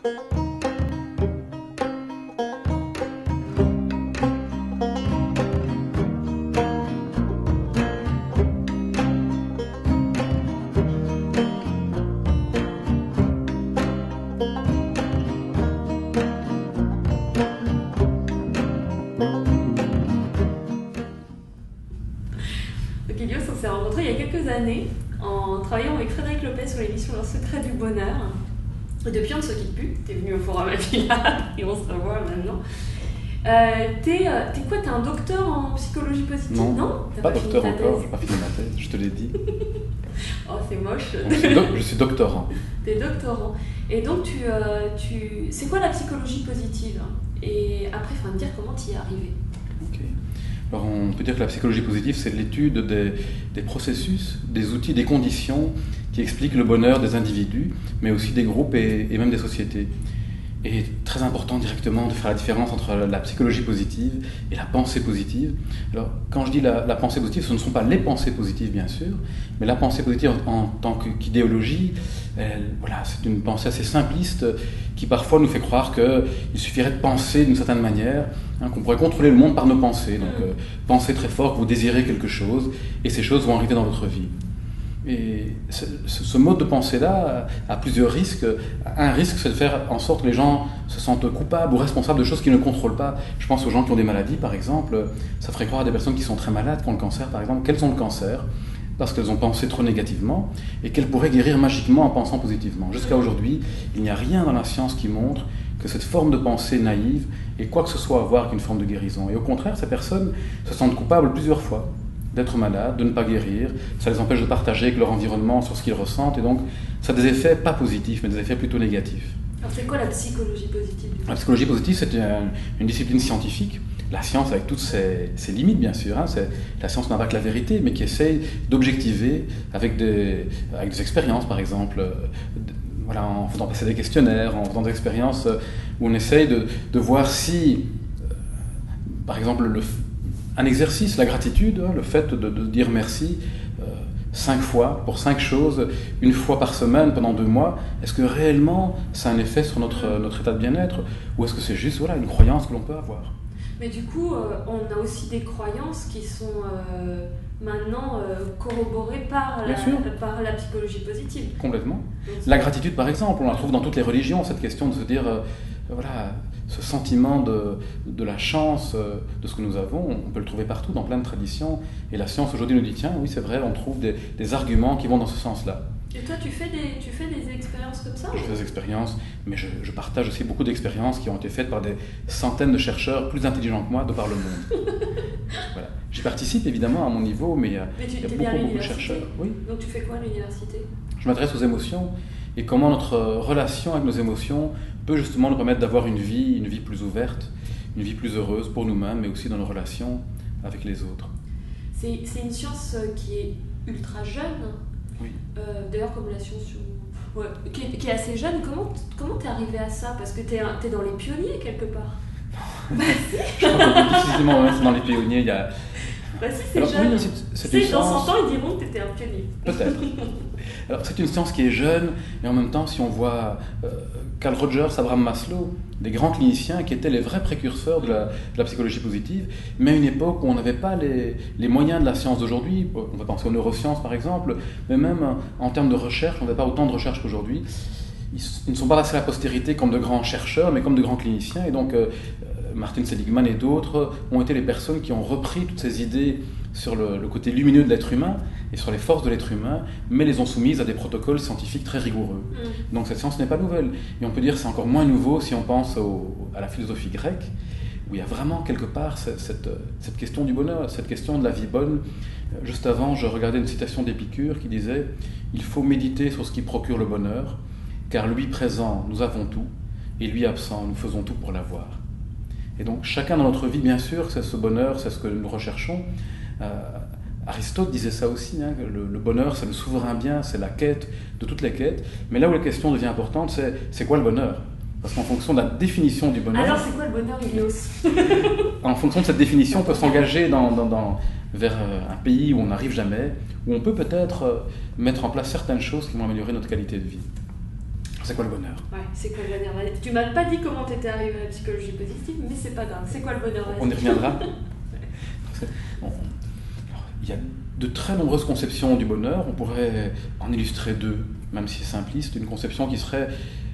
Donc Elios, on s'est rencontrés il y a quelques années en travaillant avec Frédéric Lopez sur l'émission Le Secret du Bonheur. Et depuis, on ne se quitte plus. T'es venu au Forum Avila et on se revoit maintenant. T'es quoi? T'es un docteur en psychologie positive? Non, pas docteur encore, j'ai pas fini ma thèse, je te l'ai dit. Oh, c'est moche. Je suis doctorant. T'es doctorant. Et donc, c'est quoi la psychologie positive? Et après, il faut me dire comment t'y es arrivé. Ok. Alors, on peut dire que la psychologie positive, c'est l'étude des processus, des outils, des conditions qui expliquent le bonheur des individus, mais aussi des groupes et même des sociétés. Et très important directement de faire la différence entre la psychologie positive et la pensée positive. Alors, quand je dis la pensée positive, ce ne sont pas les pensées positives, bien sûr, mais la pensée positive en tant qu'idéologie, voilà, c'est une pensée assez simpliste qui parfois nous fait croire qu'il suffirait de penser d'une certaine manière, qu'on pourrait contrôler le monde par nos pensées. Donc, pensez très fort que vous désirez quelque chose, et ces choses vont arriver dans votre vie. Et ce mode de pensée-là a plusieurs risques. Un risque, c'est de faire en sorte que les gens se sentent coupables ou responsables de choses qu'ils ne contrôlent pas. Je pense aux gens qui ont des maladies, par exemple. Ça ferait croire à des personnes qui sont très malades, qui ont le cancer, par exemple, qu'elles ont le cancer, parce qu'elles ont pensé trop négativement, et qu'elles pourraient guérir magiquement en pensant positivement. Jusqu'à aujourd'hui, il n'y a rien dans la science qui montre que cette forme de pensée naïve ait quoi que ce soit à voir avec une forme de guérison. Et au contraire, ces personnes se sentent coupables plusieurs fois d'être malades, de ne pas guérir, ça les empêche de partager avec leur environnement sur ce qu'ils ressentent, et donc ça a des effets pas positifs, mais des effets plutôt négatifs. Alors c'est quoi la psychologie positive? La psychologie positive, c'est une discipline scientifique, la science avec toutes ses limites bien sûr, la science n'a pas que la vérité, mais qui essaye d'objectiver avec des expériences par exemple, voilà, en faisant passer des questionnaires, en faisant des expériences où on essaye de voir si, par exemple, un exercice, la gratitude, le fait de dire merci 5 fois pour 5 choses, une fois par semaine pendant 2 mois, est-ce que réellement ça a un effet sur notre état de bien-être, ou est-ce que c'est juste voilà, une croyance que l'on peut avoir? Mais du coup, on a aussi des croyances qui sont maintenant corroborées par la psychologie positive. Complètement. La gratitude, par exemple, on la trouve dans toutes les religions, cette question de se dire, voilà, ce sentiment de la chance de ce que nous avons, on peut le trouver partout, dans plein de traditions. Et la science aujourd'hui nous dit, tiens, oui, c'est vrai, on trouve des arguments qui vont dans ce sens-là. Et toi, tu fais des expériences comme ça? Je fais des expériences, mais je partage aussi beaucoup d'expériences qui ont été faites par des centaines de chercheurs plus intelligents que moi de par le monde. Voilà. J'y participe évidemment à mon niveau, mais il y a beaucoup de chercheurs. Oui. Donc tu fais quoi à l'université? Je m'adresse aux émotions et comment notre relation avec nos émotions peut justement nous permettre d'avoir une vie plus ouverte, une vie plus heureuse pour nous-mêmes, mais aussi dans nos relations avec les autres. C'est une science qui est ultra jeune. Oui. D'ailleurs, comme la science qui est assez jeune, comment t'es arrivé à ça? Parce que t'es dans les pionniers quelque part. Je crois que précisément dans les pionniers, il y a... Bah si, c'est jeune. Oui, c'est dans 100 ans, ils diront que t'étais un pionnier. Peut-être. Alors, c'est une science qui est jeune, et en même temps, si on voit Carl Rogers, Abraham Maslow, des grands cliniciens qui étaient les vrais précurseurs de la psychologie positive, mais à une époque où on n'avait pas les moyens de la science d'aujourd'hui, on va penser aux neurosciences par exemple, mais même en termes de recherche, on n'avait pas autant de recherche qu'aujourd'hui. Ils ne sont pas passés à la postérité comme de grands chercheurs, mais comme de grands cliniciens, et donc Martin Seligman et d'autres ont été les personnes qui ont repris toutes ces idées sur le côté lumineux de l'être humain et sur les forces de l'être humain, mais les ont soumises à des protocoles scientifiques très rigoureux. Donc cette science n'est pas nouvelle. Et on peut dire que c'est encore moins nouveau si on pense à la philosophie grecque, où il y a vraiment quelque part cette question du bonheur, cette question de la vie bonne. Juste avant, je regardais une citation d'Épicure qui disait « Il faut méditer sur ce qui procure le bonheur, car lui présent, nous avons tout, et lui absent, nous faisons tout pour l'avoir. » Et donc chacun dans notre vie, bien sûr, c'est ce bonheur, c'est ce que nous recherchons. Aristote disait ça aussi, que le bonheur c'est le souverain bien, c'est la quête de toutes les quêtes. Mais là où la question devient importante, c'est quoi le bonheur? Parce qu'en fonction de la définition du bonheur... Alors c'est quoi le bonheur, Elios? En fonction de cette définition, on peut s'engager vers un pays où on n'arrive jamais, où on peut peut-être mettre en place certaines choses qui vont améliorer notre qualité de vie. C'est quoi le bonheur? Ouais, c'est quoi le bonheur? Tu m'as pas dit comment tu étais arrivé à la psychologie positive, mais c'est pas grave. C'est quoi le bonheur? On y reviendra. Il y a de très nombreuses conceptions du bonheur. On pourrait en illustrer deux, même si c'est simpliste. Une conception qui serait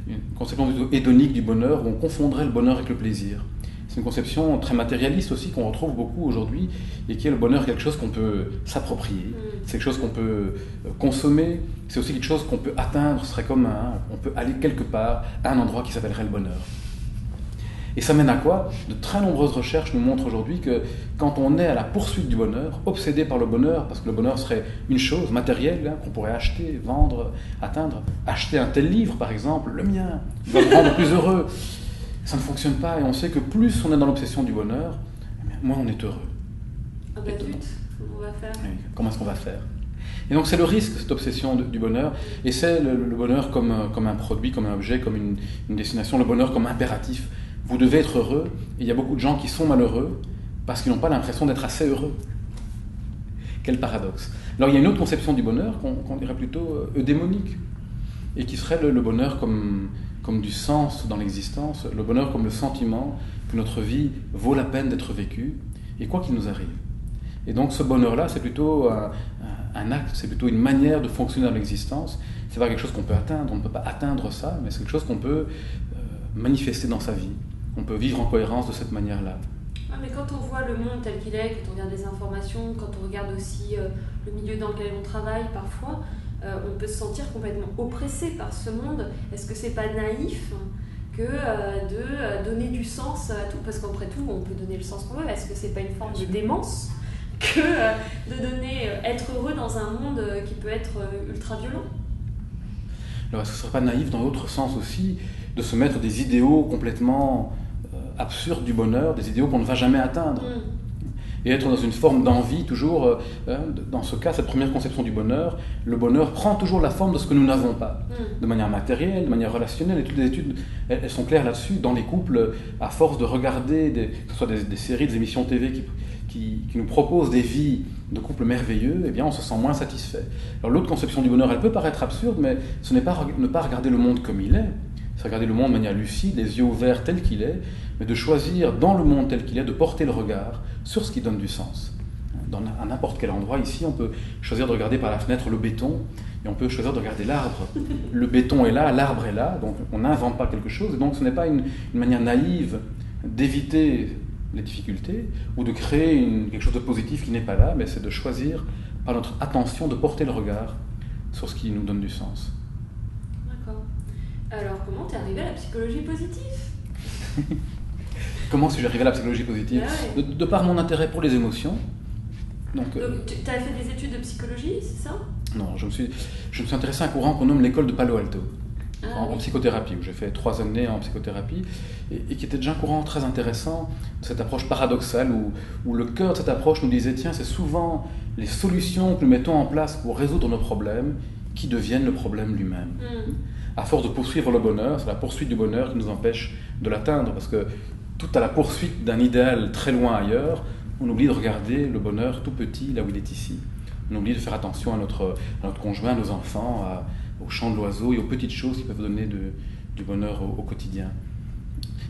une conception plutôt hédonique du bonheur, où on confondrait le bonheur avec le plaisir. C'est une conception très matérialiste aussi qu'on retrouve beaucoup aujourd'hui, et qui est le bonheur quelque chose qu'on peut s'approprier, c'est quelque chose qu'on peut consommer, c'est aussi quelque chose qu'on peut atteindre, ce serait comme on peut aller quelque part à un endroit qui s'appellerait le bonheur. Et ça mène à quoi? De très nombreuses recherches nous montrent aujourd'hui que quand on est à la poursuite du bonheur, obsédé par le bonheur, parce que le bonheur serait une chose matérielle qu'on pourrait acheter, vendre, atteindre, acheter un tel livre par exemple, le mien, il va me rendre plus heureux. Ça ne fonctionne pas, et on sait que plus on est dans l'obsession du bonheur, moins on est heureux. Ah bah zut, comment on va faire? Oui, comment est-ce qu'on va faire? Et donc c'est le risque, cette obsession du bonheur, et c'est le bonheur comme un produit, comme un objet, comme une destination, le bonheur comme impératif. Vous devez être heureux, et il y a beaucoup de gens qui sont malheureux parce qu'ils n'ont pas l'impression d'être assez heureux. Quel paradoxe. Alors il y a une autre conception du bonheur qu'on dirait plutôt eudémonique, et qui serait le bonheur comme du sens dans l'existence, le bonheur comme le sentiment que notre vie vaut la peine d'être vécue, et quoi qu'il nous arrive. Et donc ce bonheur-là, c'est plutôt un acte, c'est plutôt une manière de fonctionner dans l'existence. C'est pas quelque chose qu'on peut atteindre, on ne peut pas atteindre ça, mais c'est quelque chose qu'on peut manifester dans sa vie. On peut vivre en cohérence de cette manière-là. Ah, mais quand on voit le monde tel qu'il est, quand on regarde les informations, quand on regarde aussi le milieu dans lequel on travaille parfois, on peut se sentir complètement oppressé par ce monde. Est-ce que c'est pas naïf que de donner du sens à tout? Parce qu'après tout, on peut donner le sens qu'on veut. Est-ce que c'est pas une forme de démence que de donner être heureux dans un monde qui peut être ultra violent? Alors est-ce que ce ne serait pas naïf dans l'autre sens aussi de se mettre des idéaux complètement absurdes du bonheur, des idéaux qu'on ne va jamais atteindre, et être dans une forme d'envie toujours, dans ce cas, cette première conception du bonheur, le bonheur prend toujours la forme de ce que nous n'avons pas, de manière matérielle, de manière relationnelle, et toutes les études, elles sont claires là-dessus. Dans les couples, à force de regarder, que ce soit des séries, des émissions TV qui nous proposent des vies de couples merveilleux, eh bien on se sent moins satisfait. Alors l'autre conception du bonheur, elle peut paraître absurde, mais ce n'est pas ne pas regarder le monde comme il est, c'est regarder le monde de manière lucide, les yeux ouverts tel qu'il est, mais de choisir dans le monde tel qu'il est, de porter le regard sur ce qui donne du sens. À n'importe quel endroit, ici, on peut choisir de regarder par la fenêtre le béton, et on peut choisir de regarder l'arbre. Le béton est là, l'arbre est là, donc on n'invente pas quelque chose, et donc ce n'est pas une manière naïve d'éviter les difficultés, ou de créer quelque chose de positif qui n'est pas là, mais c'est de choisir, par notre attention, de porter le regard sur ce qui nous donne du sens. D'accord. Alors, comment t'es arrivé à la psychologie positive? Comment suis-je arrivé à la psychologie positive? De par mon intérêt pour les émotions. Donc tu as fait des études de psychologie, c'est ça? Non, je me suis intéressé à un courant qu'on nomme l'école de Palo Alto. En psychothérapie, où j'ai fait 3 années en psychothérapie, et qui était déjà un courant très intéressant, cette approche paradoxale, où le cœur de cette approche nous disait, tiens, c'est souvent les solutions que nous mettons en place pour résoudre nos problèmes qui deviennent le problème lui-même. À force de poursuivre le bonheur, c'est la poursuite du bonheur qui nous empêche de l'atteindre, parce que tout à la poursuite d'un idéal très loin ailleurs, on oublie de regarder le bonheur tout petit, là où il est ici. On oublie de faire attention à notre conjoint, à nos enfants, au chant de l'oiseau et aux petites choses qui peuvent donner du bonheur au quotidien.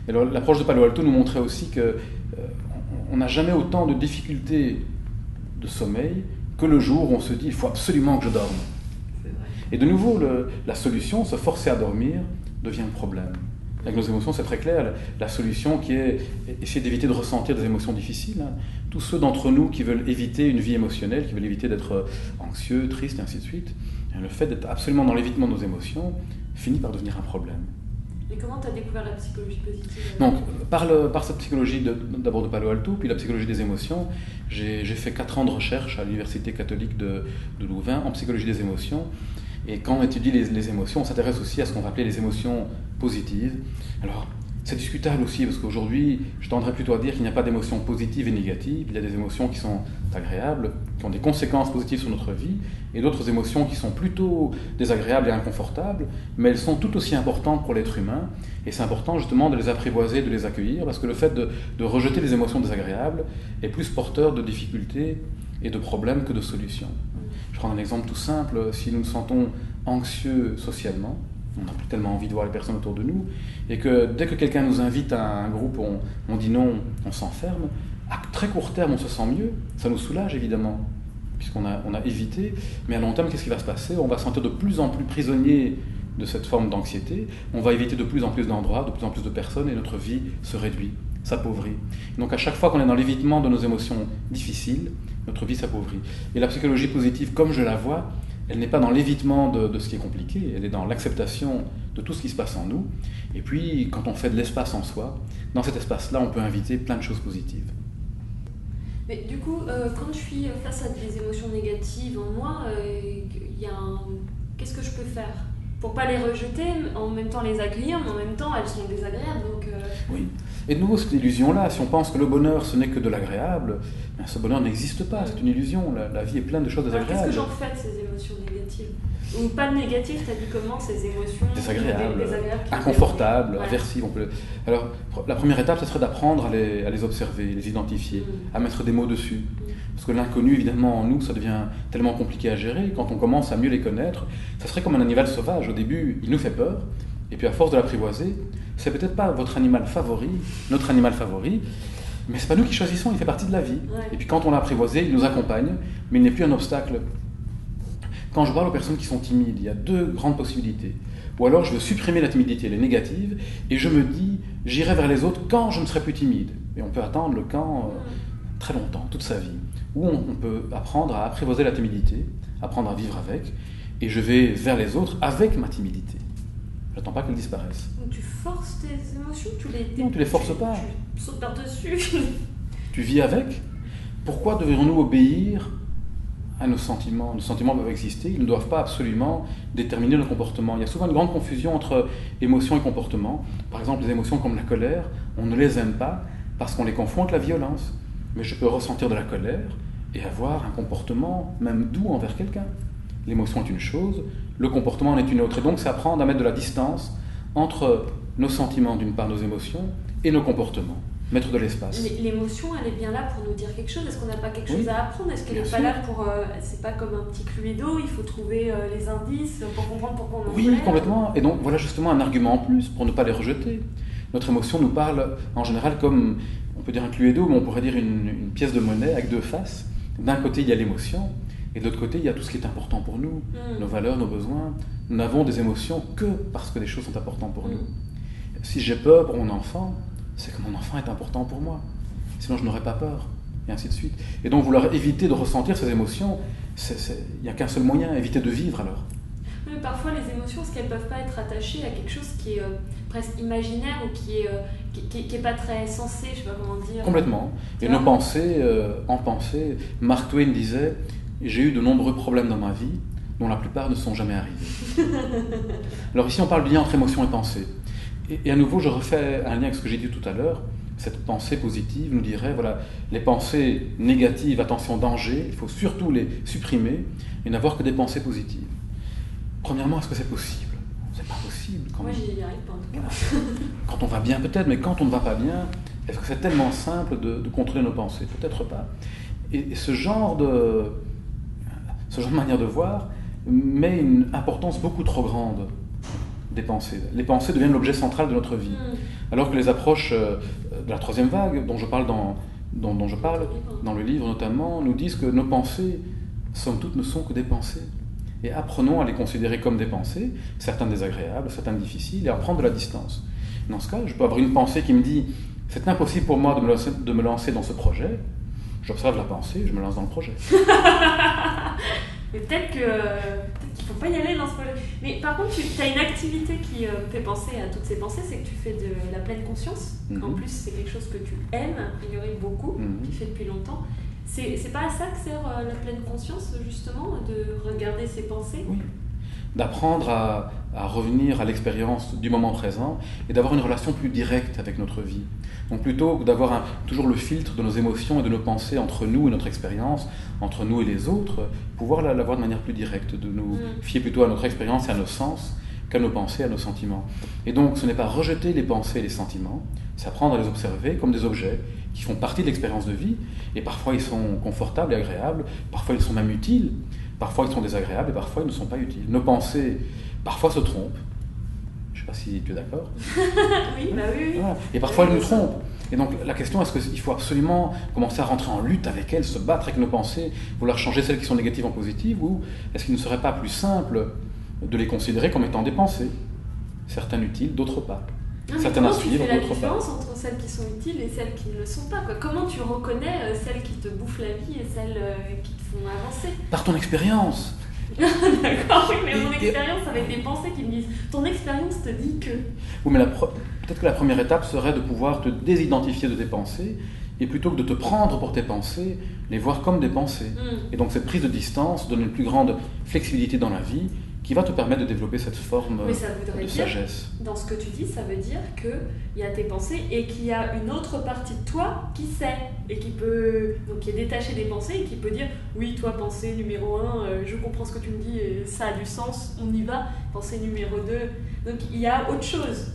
Et alors, l'approche de Palo Alto nous montrait aussi qu'on n'a jamais autant de difficultés de sommeil que le jour où on se dit « il faut absolument que je dorme ». Et de nouveau, la solution, se forcer à dormir, devient le problème. Avec nos émotions, c'est très clair. La solution qui est essayer d'éviter de ressentir des émotions difficiles. Tous ceux d'entre nous qui veulent éviter une vie émotionnelle, qui veulent éviter d'être anxieux, triste, et ainsi de suite, le fait d'être absolument dans l'évitement de nos émotions finit par devenir un problème. Et comment tu as découvert la psychologie positive? Donc, par cette psychologie d'abord de Palo Alto, puis la psychologie des émotions, j'ai fait 4 ans de recherche à l'Université catholique de Louvain en psychologie des émotions. Et quand on étudie les émotions, on s'intéresse aussi à ce qu'on va appeler les émotions positives. Alors, c'est discutable aussi, parce qu'aujourd'hui, je tendrais plutôt à dire qu'il n'y a pas d'émotions positives et négatives. Il y a des émotions qui sont agréables, qui ont des conséquences positives sur notre vie, et d'autres émotions qui sont plutôt désagréables et inconfortables, mais elles sont tout aussi importantes pour l'être humain, et c'est important justement de les apprivoiser, de les accueillir, parce que le fait de rejeter les émotions désagréables est plus porteur de difficultés et de problèmes que de solutions. Je prends un exemple tout simple. Si nous nous sentons anxieux socialement, on n'a plus tellement envie de voir les personnes autour de nous, et que dès que quelqu'un nous invite à un groupe, on dit non, on s'enferme. À très court terme, on se sent mieux, ça nous soulage évidemment, puisqu'on a évité, mais à long terme, qu'est-ce qui va se passer? On va se sentir de plus en plus prisonnier de cette forme d'anxiété, on va éviter de plus en plus d'endroits, de plus en plus de personnes, et notre vie se réduit, s'appauvrit. Donc à chaque fois qu'on est dans l'évitement de nos émotions difficiles, notre vie s'appauvrit. Et la psychologie positive, comme je la vois, elle n'est pas dans l'évitement de ce qui est compliqué, elle est dans l'acceptation de tout ce qui se passe en nous. Et puis, quand on fait de l'espace en soi, dans cet espace-là, on peut inviter plein de choses positives. Mais du coup, quand je suis face à des émotions négatives en moi, qu'est-ce que je peux faire pour pas les rejeter, en même temps les accueillir, mais en même temps elles sont désagréables. Donc, Oui. Et de nouveau, cette illusion-là, si on pense que le bonheur ce n'est que de l'agréable, ben, ce bonheur n'existe pas, c'est une illusion. La vie est pleine de choses désagréables. Qu'est-ce que j'en fais de ces émotions négatives? Ou pas de négatives, tu as dit comment ces émotions désagréables, inconfortables, aversives. Alors, la première étape, ce serait d'apprendre à les observer, les identifier, à mettre des mots dessus. Parce que l'inconnu, évidemment, en nous, ça devient tellement compliqué à gérer. Quand on commence à mieux les connaître, ça serait comme un animal sauvage. Au début, il nous fait peur, et puis à force de l'apprivoiser, c'est peut-être pas votre animal favori, notre animal favori, mais c'est pas nous qui choisissons, il fait partie de la vie. Ouais. Et puis quand on l'a apprivoisé, il nous accompagne, mais il n'est plus un obstacle. Quand je parle aux personnes qui sont timides, il y a deux grandes possibilités. Ou alors je veux supprimer la timidité, elle est négative, et je me dis, j'irai vers les autres quand je ne serai plus timide. Et on peut attendre le quand très longtemps, toute sa vie. Ou on peut apprendre à apprivoiser la timidité, apprendre à vivre avec, et je vais vers les autres avec ma timidité. Je n'attends pas qu'elles disparaissent. Donc tu forces tes émotions, Non, tu les forces pas. Tu sautes par-dessus. Tu vis avec. Pourquoi devrions-nous obéir à nos sentiments? Nos sentiments peuvent exister, ils ne doivent pas absolument déterminer le comportement. Il y a souvent une grande confusion entre émotions et comportement. Par exemple, les émotions comme la colère, on ne les aime pas parce qu'on les confond avec la violence. Mais je peux ressentir de la colère et avoir un comportement même doux envers quelqu'un. L'émotion est une chose, le comportement en est une autre. Et donc, c'est apprendre à mettre de la distance entre nos sentiments, d'une part, nos émotions, et nos comportements. Mettre de l'espace. L'émotion, elle est bien là pour nous dire quelque chose. Est-ce qu'on n'a pas quelque chose à apprendre? Est-ce qu'elle n'est pas là pour... c'est pas comme un petit cluedo, il faut trouver les indices pour comprendre pourquoi on en Oui, complètement. Et donc, voilà justement un argument en plus pour ne pas les rejeter. Notre émotion nous parle en général comme, on peut dire un cluedo, mais on pourrait dire une pièce de monnaie avec deux faces. D'un côté, il y a l'émotion, et de l'autre côté, il y a tout ce qui est important pour nous, nos valeurs, nos besoins. Nous n'avons des émotions que parce que des choses sont importantes pour nous. Si j'ai peur pour mon enfant, c'est que mon enfant est important pour moi. Sinon, je n'aurais pas peur, et ainsi de suite. Et donc, vouloir éviter de ressentir ces émotions, il n'y a qu'un seul moyen, éviter de vivre alors. Mais parfois, les émotions, est-ce qu'elles ne peuvent pas être attachées à quelque chose qui est presque imaginaire ou qui est pas très sensé, je ne sais pas comment dire. Complètement. Et nos pensées, en pensée, Mark Twain disait « J'ai eu de nombreux problèmes dans ma vie, dont la plupart ne sont jamais arrivés. » Alors ici, on parle du lien entre émotion et pensée. Et à nouveau, je refais un lien avec ce que j'ai dit tout à l'heure. Cette pensée positive nous dirait, voilà, les pensées négatives, attention, danger, il faut surtout les supprimer et n'avoir que des pensées positives. Premièrement, est-ce que c'est possible? C'est pas possible. Moi, j'y arrive pas en tout cas. Quand on va bien, peut-être, mais quand on ne va pas bien, est-ce que c'est tellement simple de contrôler nos pensées? Peut-être pas. Et ce genre de manière de voir met une importance beaucoup trop grande des pensées. Les pensées deviennent l'objet central de notre vie. Alors que les approches de la troisième vague, dont je parle dans le livre notamment, nous disent que nos pensées, somme toute, ne sont que des pensées. Et apprenons à les considérer comme des pensées, certaines désagréables, certaines difficiles, et à prendre de la distance. Dans ce cas, je peux avoir une pensée qui me dit « c'est impossible pour moi de me lancer dans ce projet ». J'observe la pensée, je me lance dans le projet. Mais peut-être qu'il ne faut pas y aller dans ce projet. Mais par contre, tu as une activité qui fait penser à toutes ces pensées, c'est que tu fais de la pleine conscience. En plus, c'est quelque chose que tu aimes, a priori beaucoup, tu fais depuis longtemps. C'est pas à ça que sert la pleine conscience, justement, de regarder ses pensées? Oui. D'apprendre à revenir à l'expérience du moment présent et d'avoir une relation plus directe avec notre vie. Donc plutôt que d'avoir toujours le filtre de nos émotions et de nos pensées entre nous et notre expérience, entre nous et les autres, pouvoir l'avoir de manière plus directe, de nous fier plutôt à notre expérience et à nos sens qu'à nos pensées, à nos sentiments. Et donc ce n'est pas rejeter les pensées et les sentiments, c'est apprendre à les observer comme des objets qui font partie de l'expérience de vie, et parfois ils sont confortables et agréables, parfois ils sont même utiles, parfois ils sont désagréables et parfois ils ne sont pas utiles. Nos pensées, parfois se trompent, pas si tu es d'accord. Oui, bah oui. Voilà. Et parfois, elles nous trompent. Et donc, la question, est-ce qu'il faut absolument commencer à rentrer en lutte avec elles, se battre avec nos pensées, vouloir changer celles qui sont négatives en positives, ou est-ce qu'il ne serait pas plus simple de les considérer comme étant des pensées, certaines utiles, d'autres pas, certaines à suivre, d'autres pas. Tu fais la différence entre celles qui sont utiles et celles qui ne le sont pas, quoi. Comment tu reconnais celles qui te bouffent la vie et celles qui te font avancer? Par ton expérience. D'accord, oui, mais mon expérience avec des pensées qui me disent ton expérience te dit que. Oui, mais peut-être que la première étape serait de pouvoir te désidentifier de tes pensées et plutôt que de te prendre pour tes pensées, les voir comme des pensées. Et donc cette prise de distance donne une plus grande flexibilité dans la vie qui va te permettre de développer cette forme de sagesse. Dans ce que tu dis, ça veut dire qu'il y a tes pensées et qu'il y a une autre partie de toi qui sait et qui peut, donc qui est détachée des pensées et qui peut dire oui, toi, pensée numéro 1, je comprends ce que tu me dis et ça a du sens, on y va. Pensée numéro 2, donc il y a autre chose.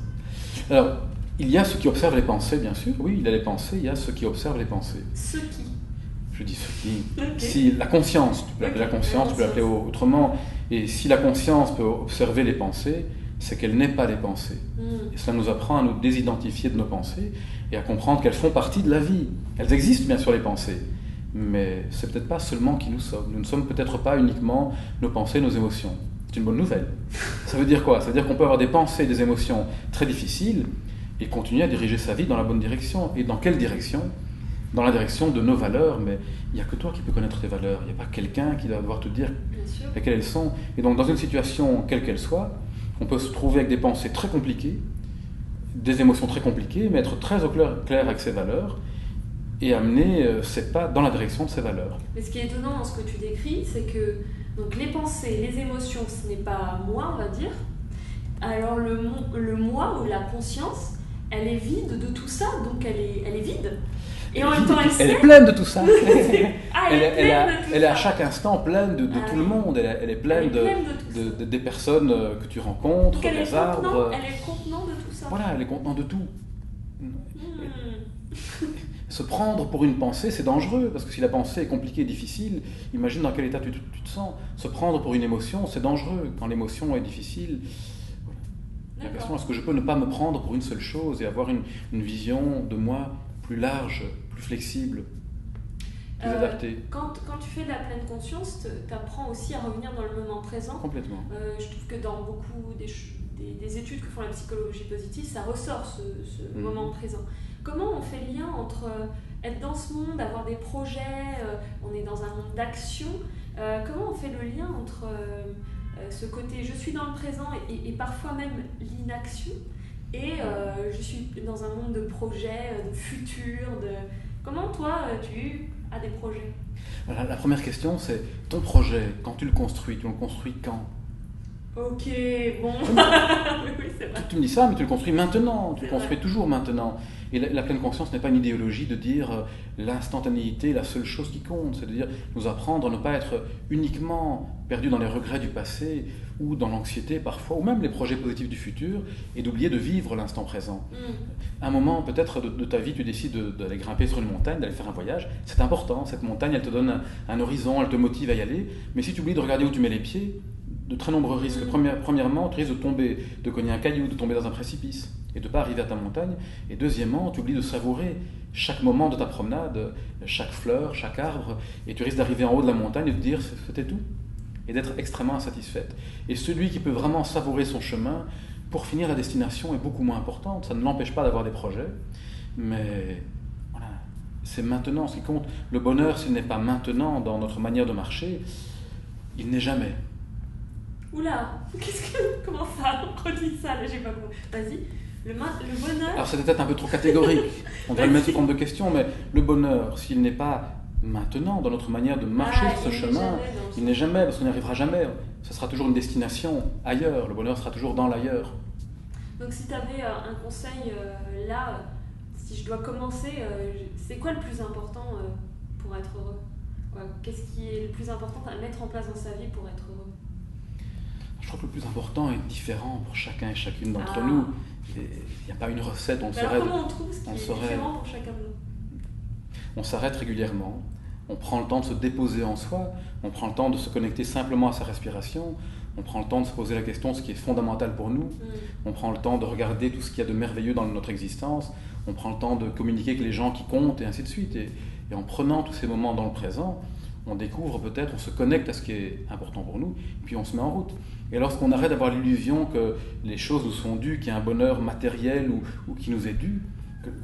Alors, il y a ceux qui observent les pensées, bien sûr. Oui, il y a les pensées, il y a ceux qui observent les pensées. Ceux qui. Je dis ceux qui. Okay. Si la conscience, tu peux l'appeler la conscience, tu peux l'appeler autrement. Et si la conscience peut observer les pensées, c'est qu'elle n'est pas les pensées. Et cela nous apprend à nous désidentifier de nos pensées et à comprendre qu'elles font partie de la vie. Elles existent bien sûr les pensées, mais c'est peut-être pas seulement qui nous sommes. Nous ne sommes peut-être pas uniquement nos pensées, nos émotions. C'est une bonne nouvelle. Ça veut dire quoi? Ça veut dire qu'on peut avoir des pensées et des émotions très difficiles et continuer à diriger sa vie dans la bonne direction. Et dans quelle direction? Dans la direction de nos valeurs, mais il n'y a que toi qui peux connaître tes valeurs. Il n'y a pas quelqu'un qui va devoir te dire lesquelles elles sont. Et donc dans une situation quelle qu'elle soit, on peut se trouver avec des pensées très compliquées, des émotions très compliquées, mais être très au clair avec ses valeurs et amener ses pas dans la direction de ses valeurs. Mais ce qui est étonnant dans ce que tu décris, c'est que donc, les pensées, les émotions, ce n'est pas moi, on va dire. Alors le moi ou la conscience, elle est vide de tout ça, donc elle est vide. Et en même temps, elle est pleine de tout ça. Elle est à chaque instant pleine de tout le monde. Elle est pleine des personnes que tu rencontres, des arbres. Elle est contenant de tout ça. Voilà, elle est contenant de tout. Se prendre pour une pensée, c'est dangereux, parce que si la pensée est compliquée et difficile, imagine dans quel état tu te sens. Se prendre pour une émotion, c'est dangereux. Quand l'émotion est difficile, voilà. La question, est-ce que je peux ne pas me prendre pour une seule chose et avoir une vision de moi plus large, plus flexible, plus adaptée. Quand tu fais de la pleine conscience, tu apprends aussi à revenir dans le moment présent. Complètement. Je trouve que dans beaucoup des études que font la psychologie positive, ça ressort ce moment présent. Comment on fait le lien entre être dans ce monde, avoir des projets, on est dans un monde d'action, comment on fait le lien entre ce côté je suis dans le présent et parfois même l'inaction et je suis dans un monde de projets, de futur, Comment toi tu as des projets? La première question c'est ton projet, quand tu le construis quand? Ok, bon. Oui, c'est vrai. Tu me dis ça, mais tu le construis maintenant, tu le construis vrai. toujours maintenant. Et la pleine conscience n'est pas une idéologie de dire l'instantanéité est la seule chose qui compte, c'est de dire nous apprendre à ne pas être uniquement perdus dans les regrets du passé ou dans l'anxiété parfois, ou même les projets positifs du futur, et d'oublier de vivre l'instant présent. Un moment peut-être de ta vie, tu décides d'aller grimper sur une montagne, d'aller faire un voyage, c'est important, cette montagne elle te donne un horizon, elle te motive à y aller, mais si tu oublies de regarder où tu mets les pieds, de très nombreux risques. Premièrement, tu risques de tomber, de cogner un caillou, de tomber dans un précipice et de ne pas arriver à ta montagne. Et deuxièmement, tu oublies de savourer chaque moment de ta promenade, chaque fleur, chaque arbre, et tu risques d'arriver en haut de la montagne et de dire c'était tout, et d'être extrêmement insatisfaite. Et celui qui peut vraiment savourer son chemin, pour finir, la destination est beaucoup moins importante. Ça ne l'empêche pas d'avoir des projets, mais voilà, c'est maintenant ce qui compte. Le bonheur, s'il n'est pas maintenant dans notre manière de marcher, il n'est jamais. Oula, comment ça? Redis ça, là, j'ai pas compris. Vas-y, le bonheur... Alors c'était peut-être un peu trop catégorique, on devrait le mettre sous forme de question, mais le bonheur, s'il n'est pas maintenant dans notre manière de marcher ce chemin, il n'est jamais, parce qu'on n'y arrivera jamais. Ce sera toujours une destination ailleurs, le bonheur sera toujours dans l'ailleurs. Donc si tu avais un conseil là, si je dois commencer, c'est quoi le plus important pour être heureux? Qu'est-ce qui est le plus important à mettre en place dans sa vie pour être heureux? Je crois que le plus important est différent pour chacun et chacune d'entre nous. Il n'y a pas une recette, on alors comment on trouve ce qui est différent pour chacun de nous? On s'arrête régulièrement, on prend le temps de se déposer en soi, on prend le temps de se connecter simplement à sa respiration, On prend le temps de se poser la question de ce qui est fondamental pour nous. On prend le temps de regarder tout ce qu'il y a de merveilleux dans notre existence. On prend le temps de communiquer avec les gens qui comptent et ainsi de suite. Et en prenant tous ces moments dans le présent, on découvre peut-être, on se connecte à ce qui est important pour nous, puis on se met en route. Et lorsqu'on arrête d'avoir l'illusion que les choses nous sont dues, qu'il y a un bonheur matériel ou qui nous est dû,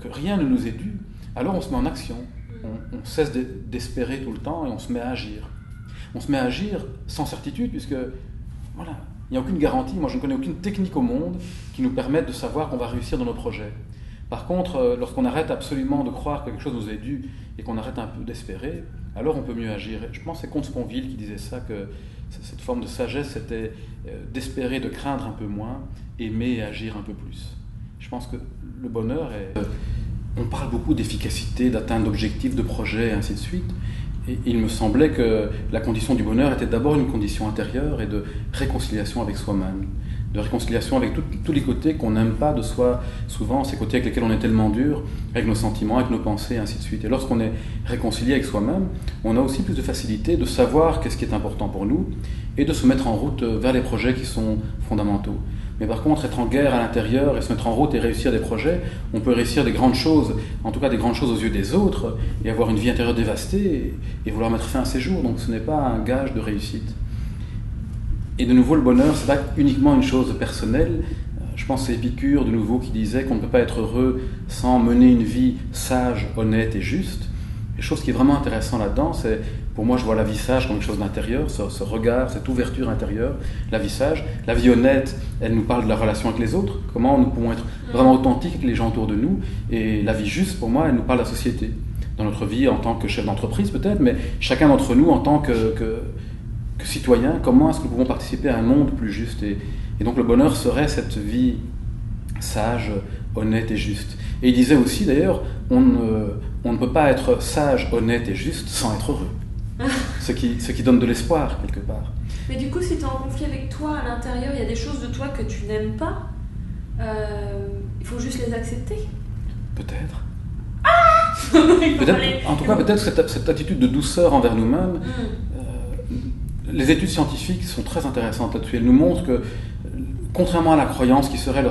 que rien ne nous est dû, alors on se met en action. On cesse d'espérer tout le temps et on se met à agir. On se met à agir sans certitude, puisque voilà, il n'y a aucune garantie. Moi, je ne connais aucune technique au monde qui nous permette de savoir qu'on va réussir dans nos projets. Par contre, lorsqu'on arrête absolument de croire que quelque chose nous est dû et qu'on arrête un peu d'espérer, alors on peut mieux agir. Je pense que c'est Comte Sponville qui disait ça, que cette forme de sagesse, c'était d'espérer, de craindre un peu moins, aimer et agir un peu plus. Je pense que le bonheur est... On parle beaucoup d'efficacité, d'atteinte d'objectifs, de projets, et ainsi de suite. Et il me semblait que la condition du bonheur était d'abord une condition intérieure et de réconciliation avec soi-même, de réconciliation avec tous les côtés qu'on n'aime pas de soi, souvent ces côtés avec lesquels on est tellement dur, avec nos sentiments, avec nos pensées, et ainsi de suite. Et lorsqu'on est réconcilié avec soi-même, on a aussi plus de facilité de savoir qu'est-ce qui est important pour nous et de se mettre en route vers les projets qui sont fondamentaux. Mais par contre, être en guerre à l'intérieur et se mettre en route et réussir des projets, on peut réussir des grandes choses, en tout cas des grandes choses aux yeux des autres, et avoir une vie intérieure dévastée et vouloir mettre fin à ses jours. Donc ce n'est pas un gage de réussite. Et de nouveau, le bonheur, ce n'est pas uniquement une chose personnelle. Je pense que c'est Épicure, de nouveau, qui disait qu'on ne peut pas être heureux sans mener une vie sage, honnête et juste. Et chose qui est vraiment intéressant là-dedans, c'est, pour moi, je vois la vie sage comme quelque chose d'intérieur, ce regard, cette ouverture intérieure, la vie sage. La vie honnête, elle nous parle de la relation avec les autres, comment nous pouvons être vraiment authentiques avec les gens autour de nous. Et la vie juste, pour moi, elle nous parle de la société. Dans notre vie, en tant que chef d'entreprise peut-être, mais chacun d'entre nous, en tant que citoyen, comment est-ce que nous pouvons participer à un monde plus juste. Et donc le bonheur serait cette vie sage, honnête et juste. Et il disait aussi, d'ailleurs, on ne peut pas être sage, honnête et juste sans être heureux. Ce qui donne de l'espoir, quelque part. Mais du coup, si tu es en conflit avec toi à l'intérieur, il y a des choses de toi que tu n'aimes pas, il faut juste les accepter. Peut-être. Peut-être, en tout cas, peut-être cette attitude de douceur envers nous-mêmes. Les études scientifiques sont très intéressantes là-dessus. Elles nous montrent que, contrairement à la croyance qui serait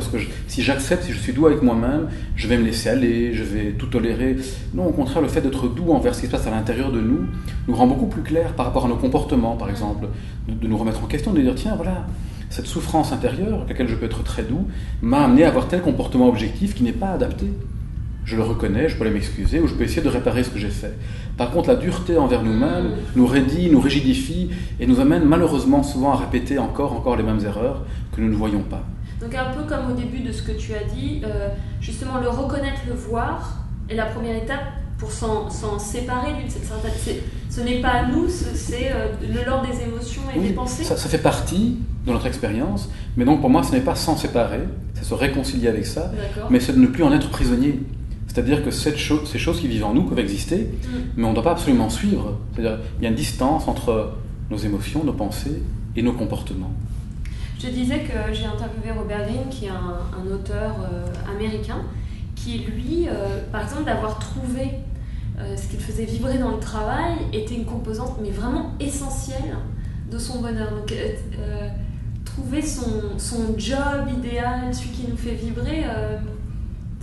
si j'accepte, si je suis doux avec moi-même, je vais me laisser aller, je vais tout tolérer. Non, au contraire, le fait d'être doux envers ce qui se passe à l'intérieur de nous nous rend beaucoup plus clair par rapport à nos comportements, par exemple, de nous remettre en question, de dire tiens, voilà, cette souffrance intérieure, avec laquelle je peux être très doux, m'a amené à avoir tel comportement objectif qui n'est pas adapté. Je le reconnais, je peux aller m'excuser ou je peux essayer de réparer ce que j'ai fait. Par contre, la dureté envers nous-mêmes nous raidit, nous rigidifie et nous amène malheureusement souvent à répéter encore les mêmes erreurs que nous ne voyons pas. Donc un peu comme au début de ce que tu as dit, justement le reconnaître, le voir est la première étape pour s'en séparer d'une certaine... Ce n'est pas à nous, c'est l'ordre des émotions et des pensées. Ça fait partie de notre expérience, mais donc pour moi ce n'est pas s'en séparer, c'est se réconcilier avec ça, mais c'est de ne plus en être prisonnier. C'est-à-dire que ces choses qui vivent en nous peuvent exister, mais on ne doit pas absolument suivre. C'est-à-dire qu'il y a une distance entre nos émotions, nos pensées et nos comportements. Je te disais que j'ai interviewé Robert Greene, qui est un auteur américain, qui lui, par exemple, d'avoir trouvé ce qu'il faisait vibrer dans le travail était une composante, mais vraiment essentielle de son bonheur. Donc, trouver son job idéal, celui qui nous fait vibrer...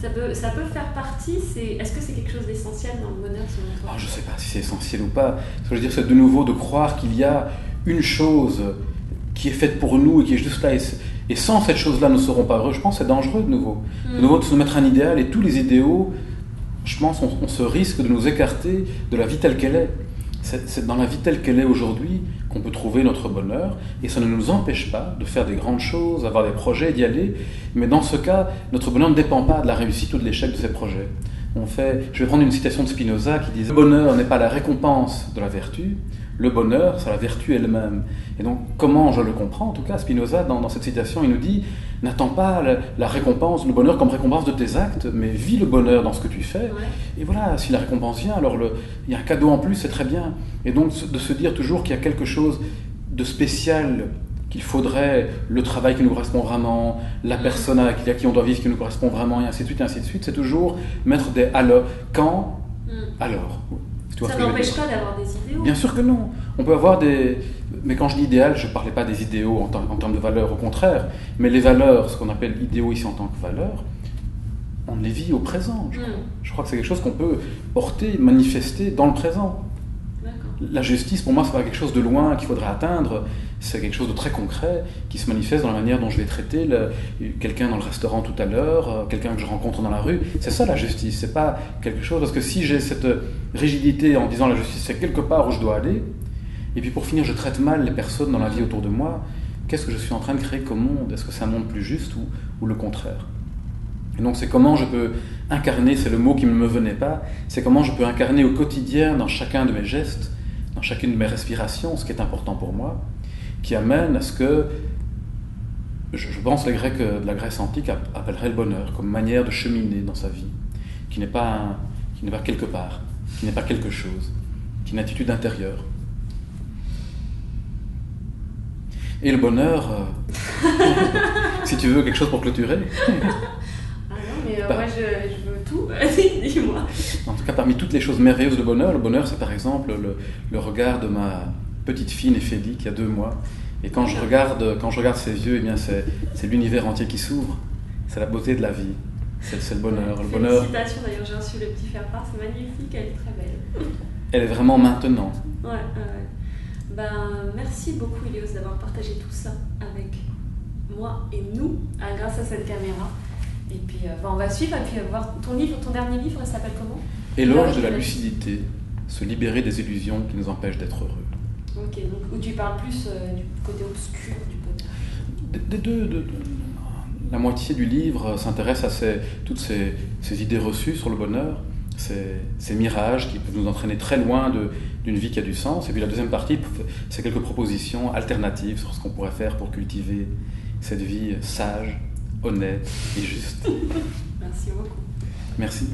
Ça peut faire partie, est-ce que c'est quelque chose d'essentiel dans le bonheur selon toi ? Je ne sais pas si c'est essentiel ou pas. Ce que je veux dire, c'est de nouveau de croire qu'il y a une chose qui est faite pour nous et qui est juste là. Et sans cette chose-là, nous ne serons pas heureux. Je pense que c'est dangereux de nouveau. De nouveau, de se mettre un idéal et tous les idéaux, je pense, on se risque de nous écarter de la vie telle qu'elle est. C'est dans la vie telle qu'elle est aujourd'hui qu'on peut trouver notre bonheur et ça ne nous empêche pas de faire des grandes choses, d'avoir des projets, d'y aller. Mais dans ce cas, notre bonheur ne dépend pas de la réussite ou de l'échec de ces projets. Je vais prendre une citation de Spinoza qui disait « Le bonheur n'est pas la récompense de la vertu, le bonheur, c'est la vertu elle-même. » Et donc, comment je le comprends ? En tout cas, Spinoza, dans cette citation, il nous dit « N'attends pas la récompense, le bonheur comme récompense de tes actes, mais vis le bonheur dans ce que tu fais. Ouais. Et voilà, si la récompense vient, alors il y a un cadeau en plus, c'est très bien. » Et donc, de se dire toujours qu'il y a quelque chose de spécial, qu'il faudrait le travail qui nous correspond vraiment, la personne à qui on doit vivre qui nous correspond vraiment, et ainsi de suite, c'est toujours mettre des « alors ». Quand ? Alors. Ça n'empêche pas d'avoir des idéaux. Bien sûr que non. On peut avoir Mais quand je dis idéal, je ne parlais pas des idéaux en termes de valeurs, au contraire. Mais les valeurs, ce qu'on appelle idéaux ici en tant que valeurs, on les vit au présent. Je crois que c'est quelque chose qu'on peut porter, manifester dans le présent. La justice, pour moi, ce n'est pas quelque chose de loin qu'il faudrait atteindre. C'est quelque chose de très concret qui se manifeste dans la manière dont je vais traiter quelqu'un dans le restaurant tout à l'heure, quelqu'un que je rencontre dans la rue. C'est ça la justice, c'est pas quelque chose... Parce que si j'ai cette rigidité en disant la justice, c'est quelque part où je dois aller, et puis pour finir, je traite mal les personnes dans la vie autour de moi, qu'est-ce que je suis en train de créer comme monde? Est-ce que c'est un monde plus juste ou le contraire? Et donc c'est comment je peux incarner, c'est le mot qui ne me venait pas, c'est comment je peux incarner au quotidien, dans chacun de mes gestes, dans chacune de mes respirations, ce qui est important pour moi, qui amène à ce que, je pense, les Grecs de la Grèce antique appelleraient le bonheur comme manière de cheminer dans sa vie, qui n'est pas quelque part, qui n'est pas quelque chose, qui est une attitude intérieure. Et le bonheur, si tu veux quelque chose pour clôturer. Ah non, mais moi je veux tout, dis-moi. En tout cas, parmi toutes les choses merveilleuses de bonheur, le bonheur c'est par exemple le regard de ma petite fille Néphélie qui a 2 mois. Et quand je regarde ses yeux, eh bien c'est l'univers entier qui s'ouvre. C'est la beauté de la vie. C'est le bonheur. Le bonheur. Félicitations d'ailleurs, j'ai reçu le petit faire-part, c'est magnifique, elle est très belle. Elle est vraiment maintenant. Ouais. Merci beaucoup Ilios d'avoir partagé tout ça avec moi et nous grâce à cette caméra. Et puis on va suivre et puis voir ton dernier livre, il s'appelle comment? Éloge de la lucidité, se libérer des illusions qui nous empêchent d'être heureux. Ok, donc où tu parles plus du côté obscur du bonheur. La moitié du livre s'intéresse à toutes ces idées reçues sur le bonheur, ces mirages qui peuvent nous entraîner très loin d'une vie qui a du sens. Et puis la deuxième partie, c'est quelques propositions alternatives sur ce qu'on pourrait faire pour cultiver cette vie sage, honnête et juste. Merci beaucoup. Merci.